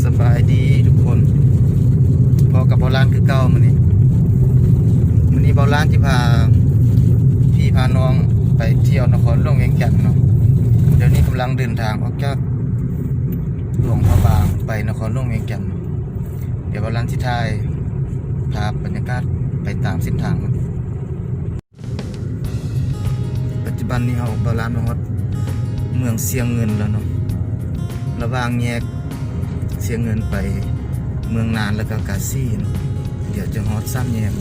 สบายดีทุกคนพอกับเบาล้านคือเก่ามื้อนี้เบาล้านที่พาพี่พาน้องไปเที่ยวนครหลวงเวียงจันทน์เนาะเดี๋ยวนี้กำลังเดินทางออกจากหลวงพระบางไปนครหลวงเวียงจันทน์เดี๋ยวเบาล้านที่ถ่ายภาพบรรยากาศไปตามเส้นทางปัจจุบันนี้เบาล้านมาฮอดเมืองเสียงเงินแล้วเนาะระหว่างแยกเสียเงินไปเมืองนานแล้วก็กาซี่เนาะเดี๋ยวจะฮอดซ้ำแยก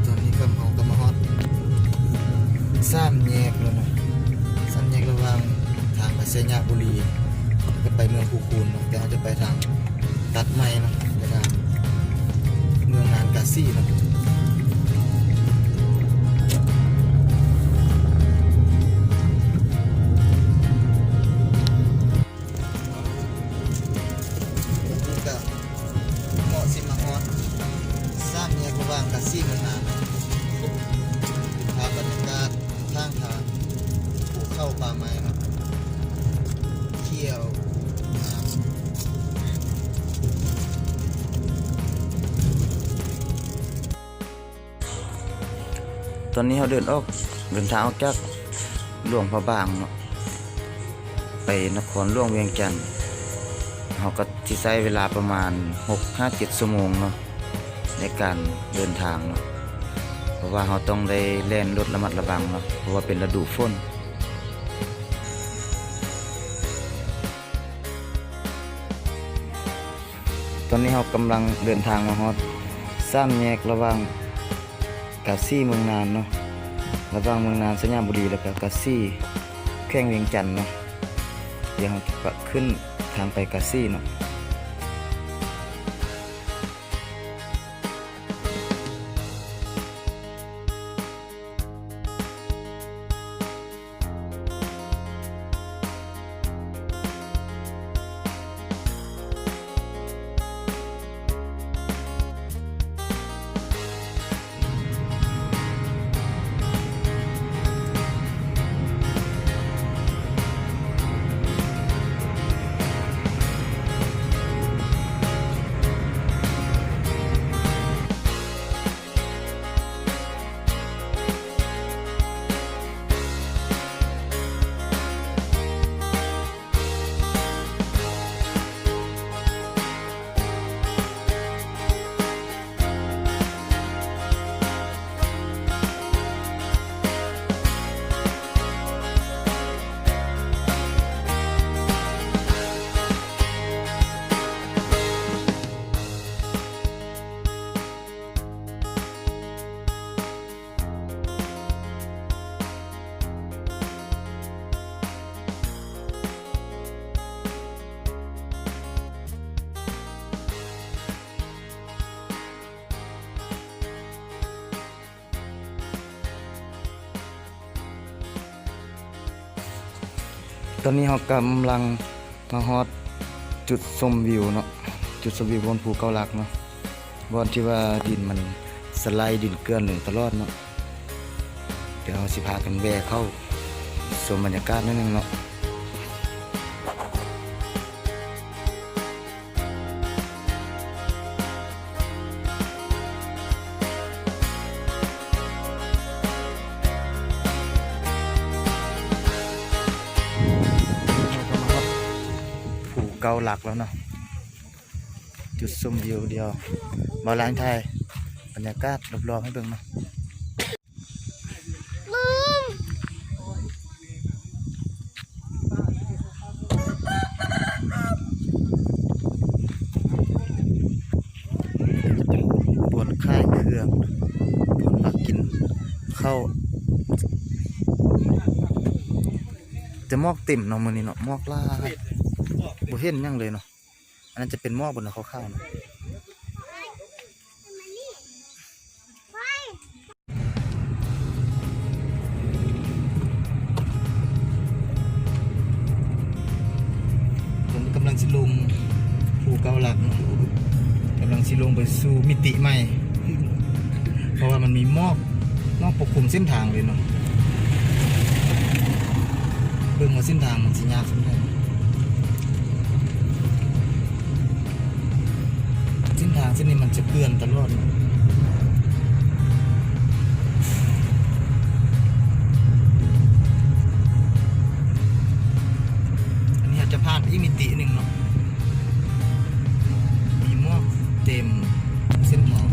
ตอนนี้ก็เฮาก็มาฮอดซ้ำแยกแล้วเนาะซ้ำแยกระหว่างทางไปเซญะบุรีแล้วก็ไปเมืองภูคูนเนาะเดี๋ยวเราจะไปทางตัดไม้เนาะไปทางเมืองนานกาซี่เนาะเหมาะสิมาฮอดซ้ำแยกระหว่างกาซี่เมืองนานภาพบรรยากาศทางภูเข้าป่าไม้ครับเที่ยวตอนนี้เราเดินทางออกจากหลวงพระบางเนาะไปนครหลวงเวียงจันทน์เราก็ที่ใช้เวลาประมาณ 6-7 ชั่วโมงเนาะในการเดินทางเนาะเพราะว่าเราต้องได้แล่นรถระมัดระวังเนาะเพราะว่าเป็นฤดูฝนตอนนี้เรากำลังเดินทางมาฮอดซ้ำแยกระหว่างกาซี่เมืองนานเนาะระหว่างเมืองนานสัญญาบุรีแล้วก็กาซี่แข้งเวียงจันทน์เนาะเดี๋ยวเราจะขึ้นทางไปกาซี่เนาะตอนนี้เรากำลังมาฮอดจุดชมวิวเนาะจุดชมวิวบนภูเกาลักเนาะบนที่ว่าดินมันสไลด์ดินเกลื่อนลงตลอดเนาะเดี๋ยวเราสิพากันแวะเข้าชมบรรยากาศนิดนึงเนาะเกาหลักแล้วเนาะจุดชมวิวเดียวมาล้างไทยบรรยากาศรอบๆให้เบิ่งเนาะจะเป็นบนค่ายเครื่องบนพักกินเข้าจะมอกเต็มเนาะมื้อนี้เนาะมอกลาบ่เห็นยังเลยเนาะอันนั้นจะเป็นหม้อบนข้าวๆเนาะผมกำลังสิลงภูเกาหลักเนาะกำลังสิลงไปสู่มิติใหม่ เพราะว่ามันมีหมอกปกคลุมเส้นทางเลยเนาะเบิ่งว่าเส้นทางมันสิยากสักเท่าไหร่เส้นทางเส้นนี้มันจะเกลื่อนตลอดเนาะอันนี้อาจจะผ่านไปอีกมิติหนึ่งเนาะมีหมอกเต็มเส้นทาง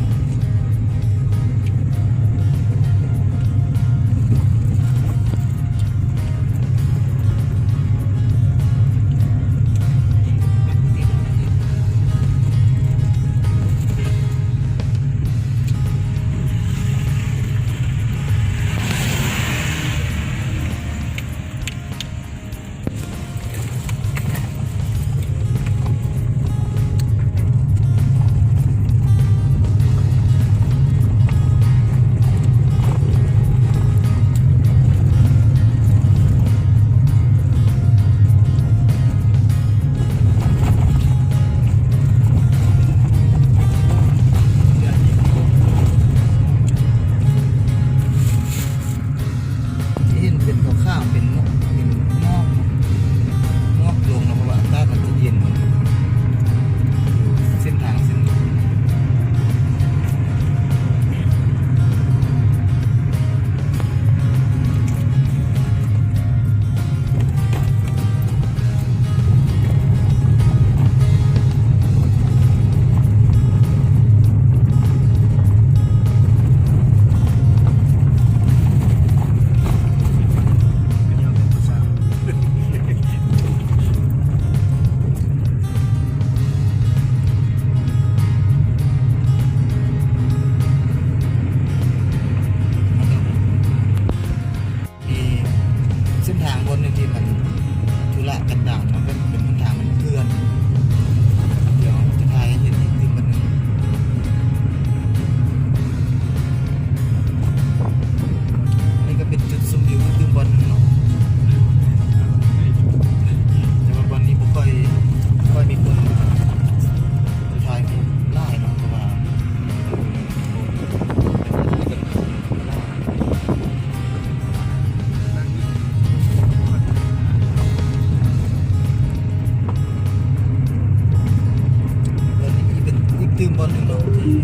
ตื่มบอลหนึ่งเนาะที่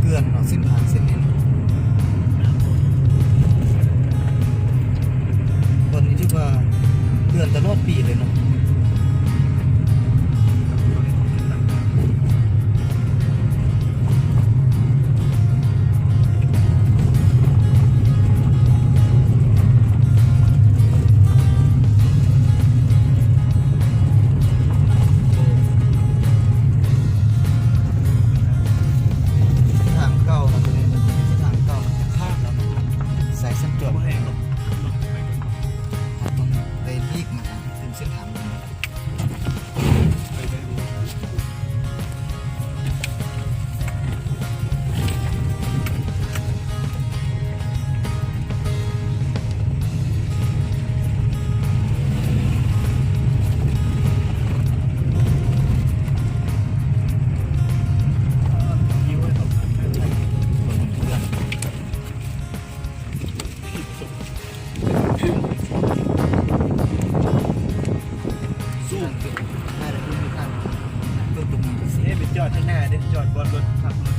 เกลื่อนเนาะเส้นทางเส้นนี้บอลนี้ที่ว่าเกลื่อนตลอดปีเลยเนาะจอดข้างหน้าเด็กจอดบอลรถขับรถ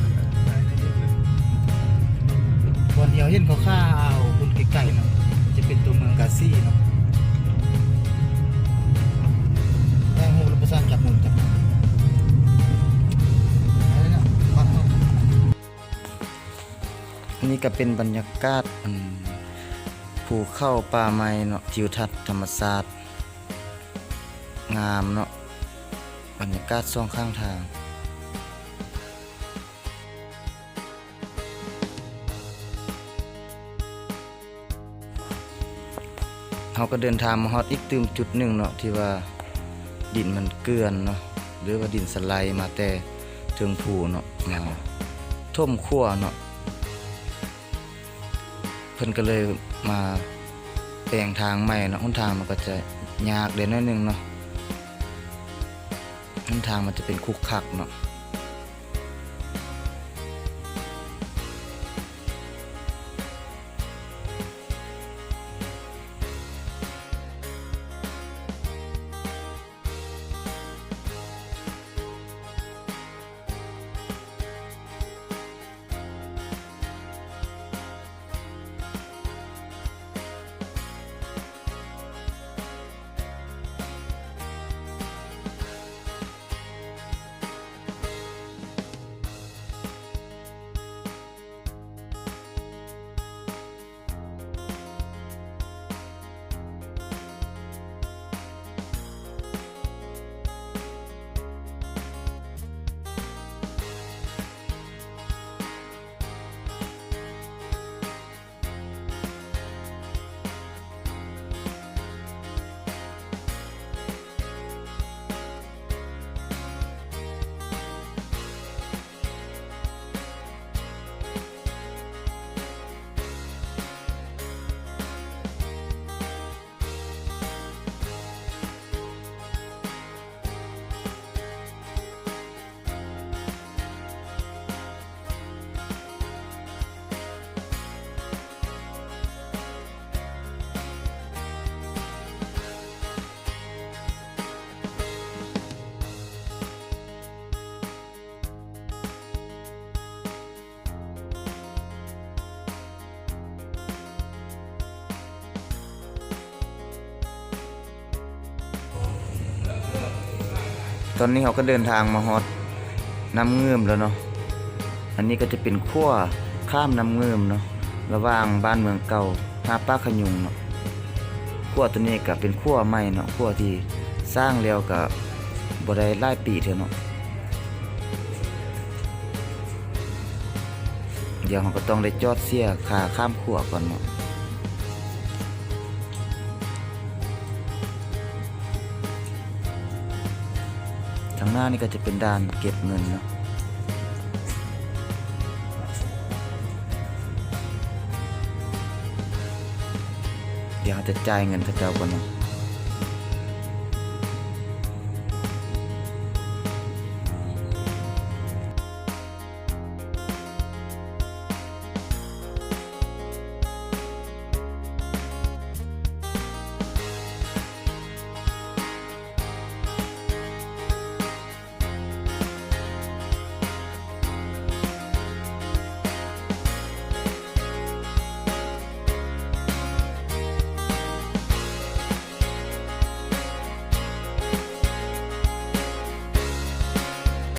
บอลเดียวเห็นเขาข้าวคุณไก่ๆเนาะจะเป็นตัวเมืองกาซี่เนาะแต้หูรับประสานจับหมุนจับอันนี้ก็เป็นบรรยากาศภูเขาป่าไม้เนาะทิวทัศน์ธรรมศาสตร์งามเนาะบรรยากาศสองข้างทางเราก็เดินทางมาฮอดอีกตื่มจุดหนึ่งเนาะที่ว่าดินมันเกลื่อนเนาะหรือว่าดินสไลด์มาแต่ถึงภูเนาะมาท่วมขั้วเนาะเพิ่นก็เลยมาแปลงทางใหม่เนาะหนทางมันก็จะยากเด่นน้อยนึงเนาะหนทางมันจะเป็นคุกคักเนาะ ตอนนี้เราก็เดินทางมาฮอดน้ำเงื่อมแล้วเนาะอันนี้ก็จะเป็นขั้วข้ามน้ำเงื่อมเนาะระหว่างบ้านเมืองเก่าหาป้าขยุงเนาะขั้วตัวนี้ก็เป็นขั้วใหม่เนาะขั้วที่สร้างแล้วก็บ่ได้หลายปีเท่าเนาะเดี๋ยวเราก็ต้องได้จอดเสียค่าข้ามขั้วก่อนเนาะทางหน้านี่ก็จะเป็นด่านเก็บเงินเนาะเดี๋ยวเราจะจ่ายเงินเขาเจ้าก่อนเนาะ